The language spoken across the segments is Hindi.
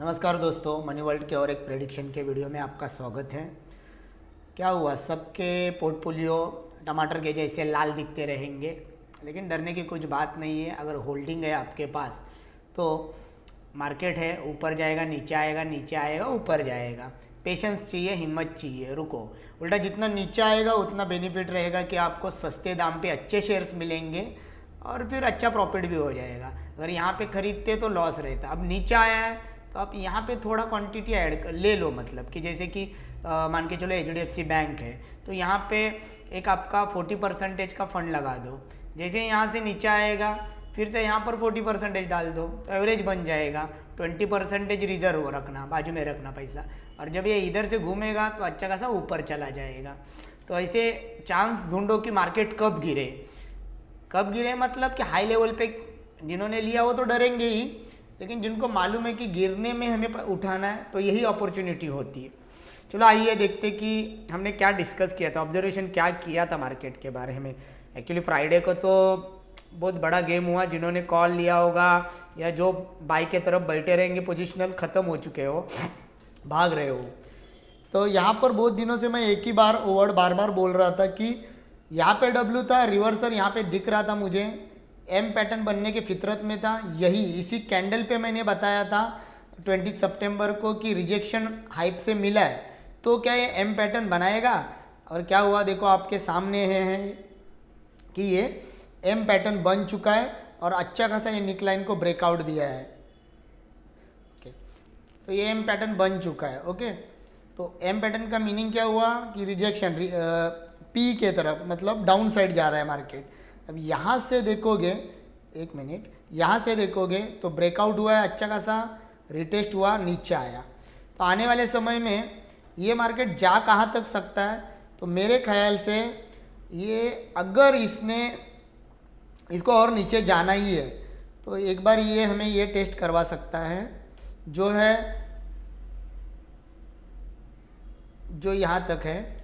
नमस्कार दोस्तों, मनी वर्ल्ड के और एक प्रेडिक्शन के वीडियो में आपका स्वागत है। क्या हुआ, सबके पोर्टफोलियो टमाटर के जैसे लाल दिखते रहेंगे, लेकिन डरने की कुछ बात नहीं है। अगर होल्डिंग है आपके पास तो मार्केट है, ऊपर जाएगा, नीचे आएगा, नीचे आएगा, ऊपर जाएगा। पेशेंस चाहिए, हिम्मत चाहिए, रुको। उल्टा जितना नीचे आएगा उतना बेनिफिट रहेगा कि आपको सस्ते दाम पे अच्छे शेयर्स मिलेंगे और फिर अच्छा प्रॉफिट भी हो जाएगा। अगर यहाँ पे खरीदते तो लॉस रहता। अब नीचे आया है तो आप यहाँ पे थोड़ा क्वांटिटी ऐड ले लो, मतलब कि जैसे कि मान के चलो HDFC बैंक है तो यहाँ पे एक आपका 40% का फंड लगा दो। जैसे यहाँ से नीचे आएगा फिर से यहाँ पर 40% डाल दो तो एवरेज बन जाएगा। 20% रिजर्व रखना, बाजू में रखना पैसा, और जब ये इधर से घूमेगा तो अच्छा खासा ऊपर चला जाएगा। तो ऐसे चांस ढूंढो कि मार्केट कब गिरे, मतलब कि हाई लेवल पे जिन्होंने लिया वो तो डरेंगे ही, लेकिन जिनको मालूम है कि गिरने में हमें उठाना है तो यही अपॉर्चुनिटी होती है। चलो आइए देखते कि हमने क्या डिस्कस किया था, ऑब्जर्वेशन क्या किया था मार्केट के बारे में। एक्चुअली फ्राइडे को तो बहुत बड़ा गेम हुआ। जिन्होंने कॉल लिया होगा या जो बाई के तरफ बैठे रहेंगे, पोजिशनल ख़त्म हो चुके हो, भाग रहे हो। तो यहाँ पर बहुत दिनों से मैं एक ही वर्ड बार बार बोल रहा था कि यहाँ पे डब्ल्यू था, रिवर्सल यहाँ पे दिख रहा था मुझे, एम पैटर्न बनने की फितरत में था। यही इसी कैंडल पे मैंने बताया था 20 सितंबर को कि रिजेक्शन हाइप से मिला है तो क्या ये एम पैटर्न बनाएगा, और क्या हुआ देखो आपके सामने है कि ये एम पैटर्न बन चुका है और अच्छा खासा ये निकलाइन को ब्रेकआउट दिया है। ओके, तो ये एम पैटर्न बन चुका है। ओके, तो एम पैटर्न का मीनिंग क्या हुआ कि रिजेक्शन पी के तरफ, मतलब डाउन साइड जा रहा है मार्केट। अब यहाँ से देखोगे, एक मिनट, यहाँ से देखोगे तो ब्रेकआउट हुआ है, अच्छा खासा रिटेस्ट हुआ, नीचे आया। तो आने वाले समय में ये मार्केट जा कहाँ तक सकता है, तो मेरे ख्याल से ये अगर इसको और नीचे जाना ही है तो एक बार ये हमें ये टेस्ट करवा सकता है, जो यहाँ तक है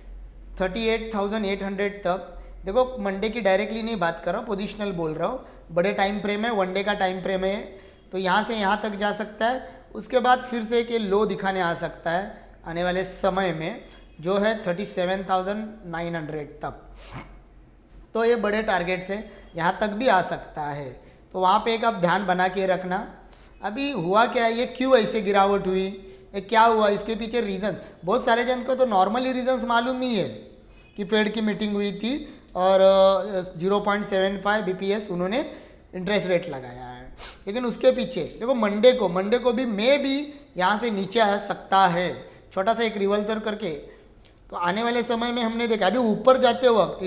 38,800 तक। देखो मंडे की डायरेक्टली नहीं बात कर रहा हूँ, पोजिशनल बोल रहा हूँ। बड़े टाइम फ्रेम है, वनडे का टाइम फ्रेम है, तो यहाँ से यहाँ तक जा सकता है। उसके बाद फिर से एक लो दिखाने आ सकता है आने वाले समय में, जो है 37,900 तक। तो ये बड़े टारगेट से यहाँ तक भी आ सकता है, तो वहाँ पे एक आप ध्यान बना के रखना। अभी हुआ क्या है, ये क्यों ऐसे गिरावट हुई, ये क्या हुआ, इसके पीछे रीज़न बहुत सारे जन को तो नॉर्मली रीजंस मालूम ही है कि फेड की मीटिंग हुई थी और 0.75 BPS उन्होंने इंटरेस्ट रेट लगाया है। लेकिन उसके पीछे देखो मंडे को भी भी यहाँ से नीचे आ सकता है, छोटा सा एक रिवर्सल करके। तो आने वाले समय में हमने देखा अभी ऊपर जाते वक्त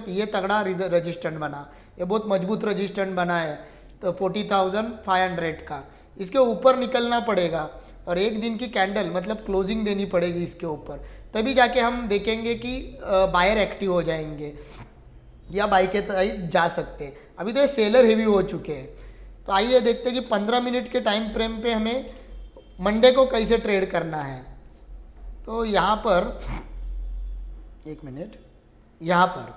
ये तगड़ा रजिस्टेंट बना, ये बहुत मजबूत रजिस्टेंट बना है, तो 40,500 का इसके ऊपर निकलना पड़ेगा और एक दिन की कैंडल मतलब क्लोजिंग देनी पड़ेगी इसके ऊपर, तभी जाके हम देखेंगे कि बायर एक्टिव हो जाएंगे या बाई के तरफ जा सकते हैं। अभी तो ये सेलर हेवी हो चुके हैं। तो आइए देखते हैं कि 15 मिनट के टाइम फ्रेम पे हमें मंडे को कैसे ट्रेड करना है। तो यहाँ पर एक मिनट, यहाँ पर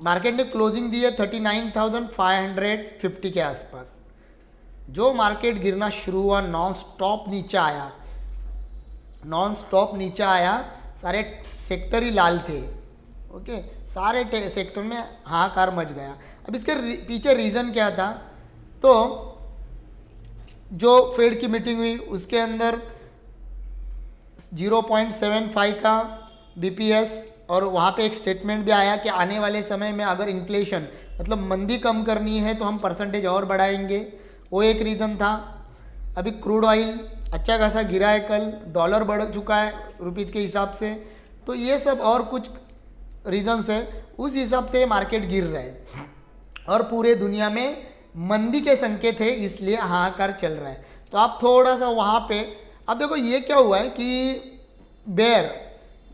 मार्केट ने क्लोजिंग दी है 39,550 के आसपास। जो मार्केट गिरना शुरू हुआ, नॉन स्टॉप नीचे आया, सारे सेक्टर ही लाल थे। ओके, सारे सेक्टर में हाहाकार मच गया। अब इसके पीछे रीज़न क्या था, तो जो फेड की मीटिंग हुई उसके अंदर 0.75 का BPS, और वहाँ पे एक स्टेटमेंट भी आया कि आने वाले समय में अगर इन्फ्लेशन मतलब मंदी कम करनी है तो हम परसेंटेज और बढ़ाएंगे, वो एक रीज़न था। अभी क्रूड ऑयल अच्छा खासा गिरा है, कल डॉलर बढ़ चुका है रुपीज़ के हिसाब से, तो ये सब और कुछ रीजंस है, उस हिसाब से मार्केट गिर रहा है और पूरे दुनिया में मंदी के संकेत है, इसलिए हाहाकार चल रहा है। तो आप थोड़ा सा वहाँ पे अब देखो ये क्या हुआ है कि बेयर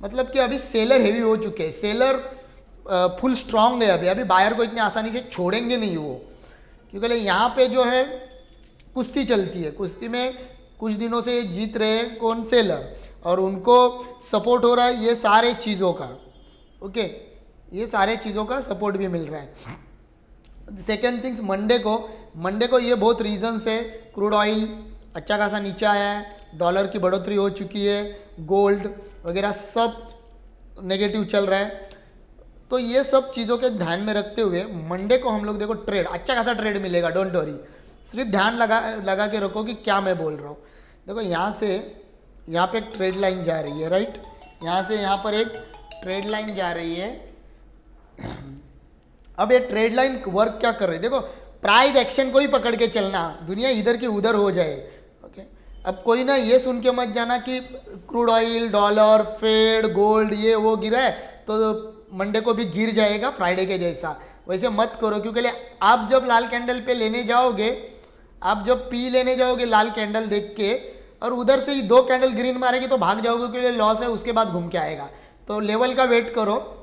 मतलब कि अभी सेलर हेवी हो चुके हैं, सेलर फुल स्ट्रांग है अभी बायर को इतनी आसानी से छोड़ेंगे नहीं वो, क्योंकि यहाँ पे जो है कुश्ती चलती है, कुश्ती में कुछ दिनों से जीत रहे हैं कौन, सेलर, और उनको सपोर्ट हो रहा है ये सारे चीज़ों का। ओके, ये सारे चीज़ों का सपोर्ट भी मिल रहा है। सेकेंड थिंग्स, मंडे को ये बहुत रीजन से क्रूड ऑयल अच्छा खासा नीचे आया है, डॉलर की बढ़ोतरी हो चुकी है, गोल्ड वगैरह सब नेगेटिव चल रहा है। तो ये सब चीज़ों के ध्यान में रखते हुए मंडे को हम लोग देखो ट्रेड, अच्छा खासा ट्रेड मिलेगा, डोंट वरी। सिर्फ ध्यान लगा के रखो कि क्या मैं बोल रहा हूँ। देखो यहाँ से यहाँ पे एक ट्रेड लाइन जा रही है, राइट, यहाँ से यहाँ पर एक ट्रेड लाइन जा रही है। अब ये ट्रेड लाइन वर्क क्या कर रही है, देखो प्राइस एक्शन को ही पकड़ के चलना, दुनिया इधर की उधर हो जाए। ओके, अब कोई ना ये सुन के मत जाना कि crude oil, dollar, Fed, gold ये वो गिरा है तो मंडे को भी गिर जाएगा फ्राइडे के जैसा, वैसे मत करो। क्योंकि आप जब लाल कैंडल पे लेने जाओगे, आप जब पी लेने जाओगे लाल कैंडल देख के और उधर से ही 2 कैंडल ग्रीन मारेगी तो भाग जाओगे, क्योंकि लॉस है, उसके बाद घूम के आएगा। तो लेवल का वेट करो।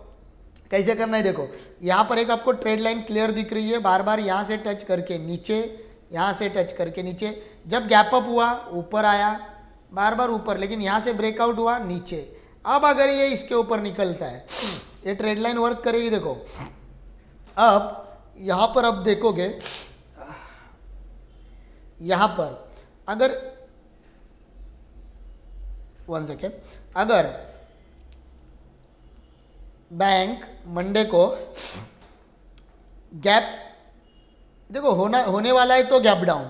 कैसे करना है देखो, यहाँ पर एक आपको ट्रेड लाइन क्लियर दिख रही है, बार बार यहाँ से टच करके नीचे, यहाँ से टच करके नीचे, जब गैप अप हुआ ऊपर आया, बार बार ऊपर, लेकिन यहाँ से ब्रेकआउट हुआ नीचे। अब अगर ये इसके ऊपर निकलता है, ये ट्रेड लाइन वर्क करेगी। देखो अब यहाँ पर अब देखोगे, यहाँ पर अगर 1 सेकेंड, अगर बैंक मंडे को गैप, देखो होने वाला है तो गैप डाउन,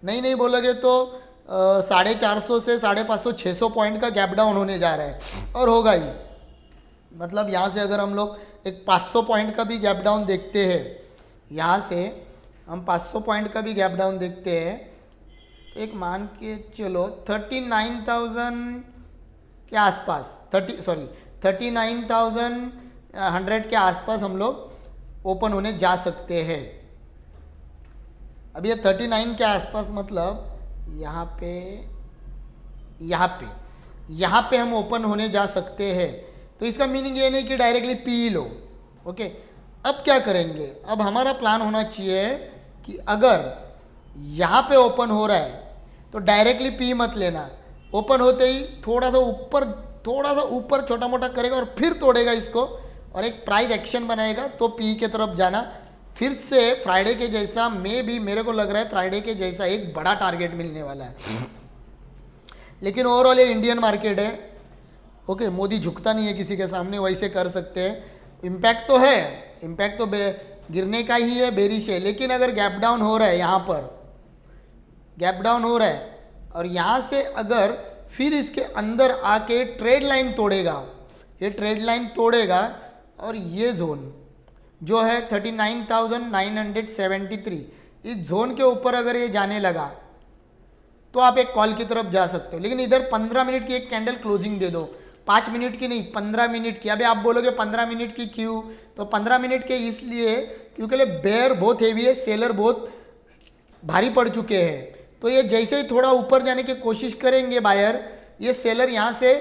नहीं बोलोगे तो 450 से 550 600 पॉइंट का गैप डाउन होने जा रहा है और होगा ही। मतलब यहाँ से अगर हम लोग एक 500 पॉइंट का भी गैप डाउन देखते हैं, यहाँ से हम 500 पॉइंट का भी गैप डाउन देखते हैं, तो एक मान के चलो 39,000 के आसपास, 39,100 के आसपास हम लोग ओपन होने जा सकते हैं। अब ये 39 के आसपास मतलब यहाँ पे हम ओपन होने जा सकते हैं। तो इसका मीनिंग ये नहीं कि डायरेक्टली पी लो। ओके, अब क्या करेंगे, अब हमारा प्लान होना चाहिए कि अगर यहाँ पे ओपन हो रहा है तो डायरेक्टली पी मत लेना, ओपन होते ही थोड़ा सा ऊपर छोटा मोटा करेगा और फिर तोड़ेगा इसको और एक प्राइस एक्शन बनाएगा तो पी के तरफ जाना। फिर से फ्राइडे के जैसा, मेरे को लग रहा है फ्राइडे के जैसा एक बड़ा टारगेट मिलने वाला है। लेकिन ओवरऑल ये इंडियन मार्केट है। ओके, मोदी झुकता नहीं है किसी के सामने, वैसे कर सकते हैं। इम्पैक्ट तो है, इम्पैक्ट तो गिरने का ही है, बेरिश है। लेकिन अगर गैप डाउन हो रहा है, यहाँ पर गैप डाउन हो रहा है और यहाँ से अगर फिर इसके अंदर आके ट्रेड लाइन तोड़ेगा, ये ट्रेड लाइन तोड़ेगा और ये जोन जो है 39,973, इस जोन के ऊपर अगर ये जाने लगा तो आप एक कॉल की तरफ जा सकते हो। लेकिन इधर 15 मिनट की एक कैंडल क्लोजिंग दे दो, 5 मिनट की नहीं, 15 मिनट की। अभी आप बोलोगे 15 मिनट की क्यों, तो 15 मिनट के इसलिए क्योंकि बेयर बहुत हेवी है, सेलर बहुत भारी पड़ चुके हैं। तो ये जैसे ही थोड़ा ऊपर जाने की कोशिश करेंगे बायर, ये सेलर यहाँ से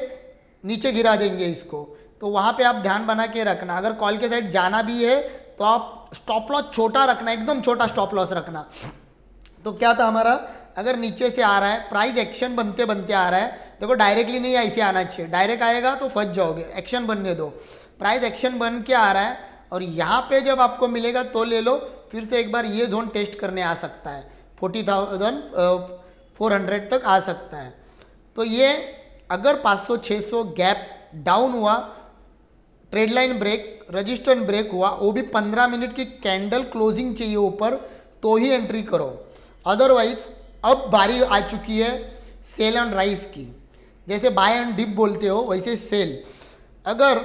नीचे गिरा देंगे इसको। तो वहाँ पे आप ध्यान बना के रखना। अगर कॉल के साइड जाना भी है तो आप स्टॉप लॉस छोटा रखना, एकदम छोटा स्टॉप लॉस रखना। तो क्या था हमारा, अगर नीचे से आ रहा है, प्राइस एक्शन बनते बनते आ रहा है, देखो डायरेक्टली नहीं ऐसे आना चाहिए, डायरेक्ट आएगा तो फंस जाओगे, एक्शन बनने दो। प्राइस एक्शन बन के आ रहा है और यहाँ पे जब आपको मिलेगा तो ले लो। फिर से एक बार ये जोन टेस्ट करने आ सकता है, 40,400 तक आ सकता है। तो ये अगर 500-600 गैप डाउन हुआ, trade line break, resistance break हुआ, वो भी 15 मिनट की कैंडल क्लोजिंग चाहिए ऊपर, तो ही एंट्री करो। अदरवाइज अब बारी आ चुकी है सेल एंड राइज की। जैसे बाय एंड डिप बोलते हो वैसे सेल। अगर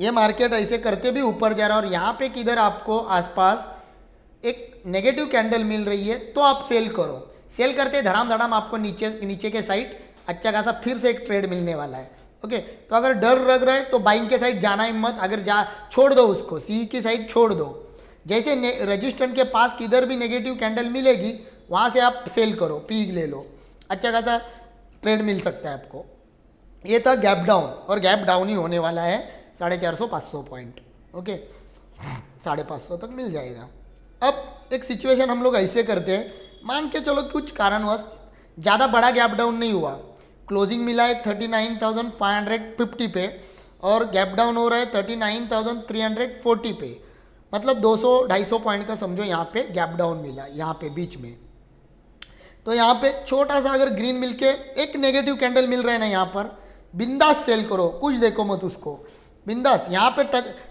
ये मार्केट ऐसे करते भी ऊपर जा रहा है और यहाँ पे किधर आपको आसपास एक नेगेटिव कैंडल मिल रही है तो आप सेल करो। सेल करते धड़ाम आपको नीचे के साइड अच्छा खासा फिर से एक ट्रेड मिलने वाला है। ओके, तो अगर डर लग रहा है तो बाइंग के साइड जाना ही मत, अगर छोड़ दो उसको, सी की साइड छोड़ दो। जैसे रजिस्टेंस के पास किधर भी नेगेटिव कैंडल मिलेगी वहाँ से आप सेल करो, पीक ले लो, अच्छा खासा ट्रेड मिल सकता है आपको। ये था गैप डाउन, और गैप डाउन ही होने वाला है 450-500 पॉइंट। ओके, 550 तक मिल जाएगा। अब एक सिचुएशन हम लोग ऐसे करते हैं, मान के चलो कुछ कारणवश ज़्यादा बड़ा गैप डाउन नहीं हुआ, क्लोजिंग मिला है 39,550 पे और गैप डाउन हो रहा है 39,340 पे, मतलब 200-250 पॉइंट का समझो यहाँ पे गैप डाउन मिला, यहाँ पे बीच में। तो यहाँ पे छोटा सा अगर ग्रीन मिल के एक नेगेटिव कैंडल मिल रहा है ना, यहाँ पर बिंदास सेल करो, कुछ देखो मत उसको, बिंदास यहाँ पे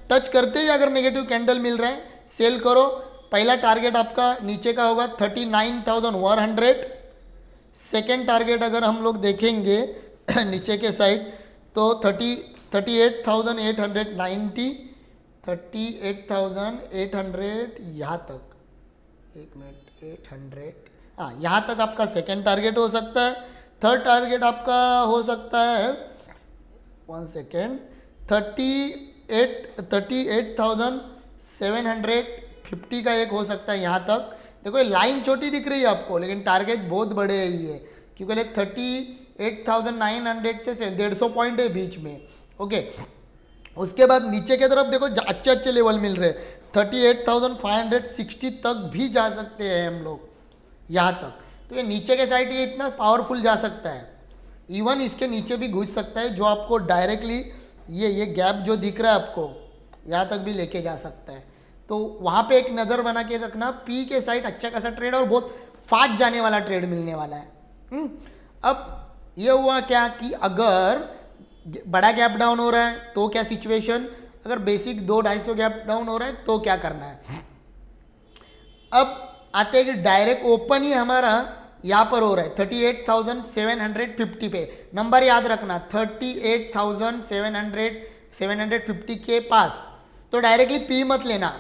टच करते ही अगर नेगेटिव कैंडल मिल रहा है सेल करो। पहला टारगेट आपका नीचे का होगा 39,100। सेकेंड टारगेट अगर हम लोग देखेंगे नीचे के साइड तो 38,890, 38,800 यहाँ तक, एक मिनट, 800, हाँ यहाँ तक आपका सेकेंड टारगेट हो सकता है। थर्ड टारगेट आपका हो सकता है, 1 सेकेंड, 38,750 का एक हो सकता है यहाँ तक। देखो ये लाइन छोटी दिख रही है आपको, लेकिन टारगेट बहुत बड़े है ये, क्योंकि 38,900 से 150 पॉइंट है बीच में। ओके, उसके बाद नीचे की तरफ देखो अच्छे अच्छे लेवल मिल रहे हैं, 38,560 तक भी जा सकते हैं हम लोग यहाँ तक। तो ये नीचे के साइड ये इतना पावरफुल जा सकता है, इवन इसके नीचे भी घुस सकता है, जो आपको डायरेक्टली ये गैप जो दिख रहा है आपको यहाँ तक भी लेके जा सकता है। तो वहाँ पे एक नज़र बना के रखना, पी के साइड अच्छा खासा ट्रेड और बहुत फास्ट जाने वाला ट्रेड मिलने वाला है। अब ये हुआ क्या कि अगर बड़ा गैप डाउन हो रहा है तो क्या सिचुएशन, अगर बेसिक 200-250 गैप डाउन हो रहा है तो क्या करना है। अब आते हैं कि डायरेक्ट ओपन ही हमारा यहाँ पर हो रहा है 38,750 पे, नंबर याद रखना 38,750 के पास। तो डायरेक्टली पी मत लेना,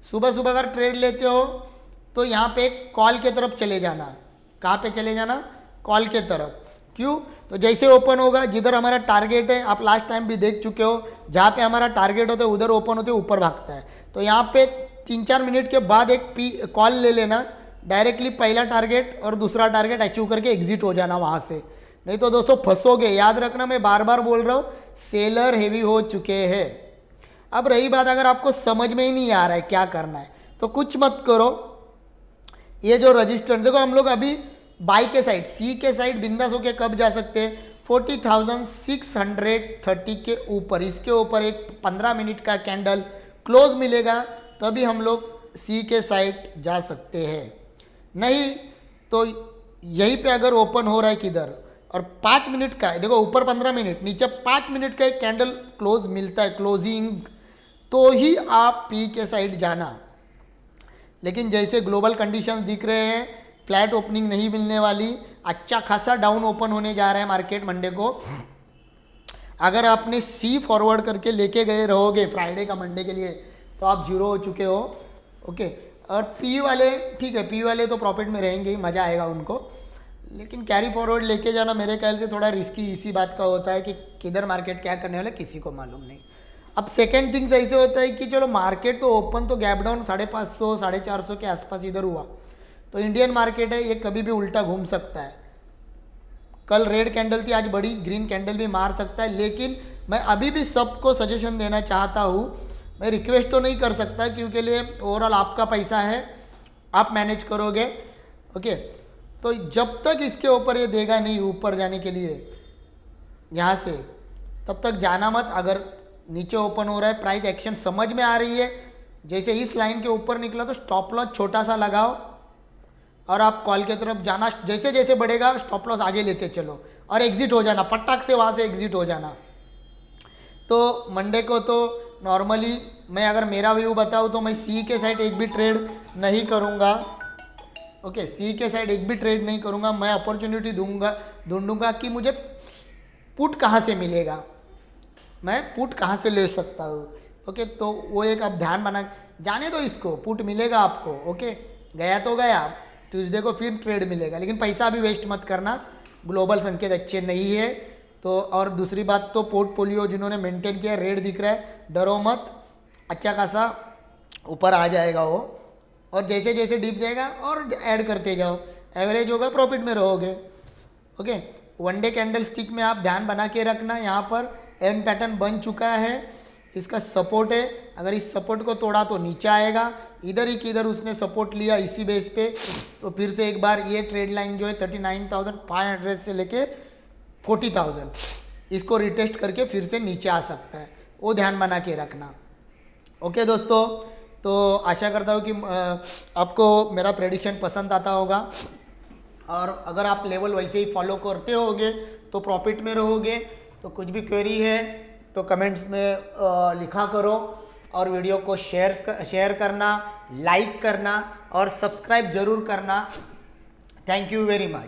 सुबह सुबह अगर ट्रेड लेते हो तो यहाँ पे कॉल के तरफ चले जाना। कहाँ पे चले जाना, कॉल के तरफ। क्यों, तो जैसे ओपन होगा जिधर हमारा टारगेट है, आप लास्ट टाइम भी देख चुके हो, जहाँ पे हमारा टारगेट होता है उधर ओपन होते ऊपर भागता है। तो यहाँ पे 3-4 मिनट के बाद एक पी कॉल ले लेना, डायरेक्टली पहला टारगेट और दूसरा टारगेट अचीव करके एग्जिट हो जाना वहाँ से, नहीं तो दोस्तों फंसोगे। याद रखना, मैं बार बार बोल रहा हूँ, सेलर हेवी हो चुके हैं। अब रही बात अगर आपको समझ में ही नहीं आ रहा है क्या करना है, तो कुछ मत करो, ये जो रजिस्टर देखो, हम लोग अभी बाई के साइड, सी के साइड बिंदास होके कब जा सकते हैं, 40,630 के ऊपर, इसके ऊपर एक 15 मिनट का कैंडल क्लोज मिलेगा तभी हम लोग सी के साइड जा सकते हैं। नहीं तो यहीं पे अगर ओपन हो रहा है किधर और 5 मिनट का है, देखो ऊपर 15 मिनट, नीचे 5 मिनट का एक कैंडल क्लोज मिलता है, क्लोजिंग, तो ही आप पी के साइड जाना। लेकिन जैसे ग्लोबल कंडीशंस दिख रहे हैं, फ्लैट ओपनिंग नहीं मिलने वाली, अच्छा खासा डाउन ओपन होने जा रहा है मार्केट मंडे को। अगर आपने सी फॉरवर्ड करके लेके गए रहोगे फ्राइडे का मंडे के लिए तो आप जीरो हो चुके हो। ओके, और पी वाले ठीक है, पी वाले तो प्रॉफिट में रहेंगे ही, मज़ा आएगा उनको, लेकिन कैरी फॉरवर्ड लेके जाना मेरे ख्याल से थोड़ा रिस्की इसी बात का होता है कि किधर मार्केट क्या करने वाला किसी को मालूम नहीं। अब सेकेंड थिंग्स ऐसे होता है कि चलो मार्केट तो ओपन तो गैप डाउन 550 450 के आसपास इधर हुआ, तो इंडियन मार्केट है ये कभी भी उल्टा घूम सकता है। कल रेड कैंडल थी, आज बड़ी ग्रीन कैंडल भी मार सकता है। लेकिन मैं अभी भी सबको सजेशन देना चाहता हूँ, मैं रिक्वेस्ट तो नहीं कर सकता क्योंकि लिए ओवरऑल आपका पैसा है, आप मैनेज करोगे। ओके, तो जब तक इसके ऊपर ये देगा नहीं ऊपर जाने के लिए यहाँ से, तब तक जाना मत। अगर नीचे ओपन हो रहा है, प्राइस एक्शन समझ में आ रही है, जैसे इस लाइन के ऊपर निकला तो स्टॉप लॉस छोटा सा लगाओ और आप कॉल की तरफ जाना, जैसे जैसे बढ़ेगा स्टॉप लॉस आगे लेते चलो और एग्जिट हो जाना, फटाक से वहाँ से एग्जिट हो जाना। तो मंडे को तो नॉर्मली मैं अगर मेरा व्यू बताऊँ तो मैं सी के साइड एक भी ट्रेड नहीं करूँगा। ओके, सी के साइड एक भी ट्रेड नहीं करूँगा, मैं अपॉर्चुनिटी ढूंढूंगा कि मुझे पुट कहाँ से मिलेगा, मैं पुट कहाँ से ले सकता हूँ। ओके, तो वो एक आप ध्यान बना, जाने दो इसको, पुट मिलेगा आपको। ओके, गया तो गया, ट्यूसडे को फिर ट्रेड मिलेगा, लेकिन पैसा भी वेस्ट मत करना, ग्लोबल संकेत अच्छे नहीं है। तो और दूसरी बात तो पोर्टफोलियो जिन्होंने मेंटेन किया, रेट दिख रहा है, डरो मत, अच्छा खासा ऊपर आ जाएगा वो, और जैसे जैसे डीप जाएगा और ऐड करते जाओ, एवरेज होगा, प्रॉफिट में रहोगे। ओके, वनडे कैंडल स्टिक में आप ध्यान बना के रखना, यहाँ पर एम पैटर्न बन चुका है, इसका सपोर्ट है, अगर इस सपोर्ट को तोड़ा तो नीचे आएगा, इधर ही किधर उसने सपोर्ट लिया इसी बेस पे, तो फिर से एक बार ये ट्रेड लाइन जो है 39,500 से लेके 40,000 इसको रिटेस्ट करके फिर से नीचे आ सकता है, वो ध्यान बना के रखना। ओके दोस्तों, तो आशा करता हूँ कि आपको मेरा प्रेडिक्शन पसंद आता होगा। और अगर आप लेवल वैसे ही फॉलो करते होगे तो प्रॉफिट में रहोगे। तो कुछ भी क्वेरी है तो कमेंट्स में लिखा करो, और वीडियो को शेयर करना, लाइक करना और सब्सक्राइब जरूर करना। Thank you very much.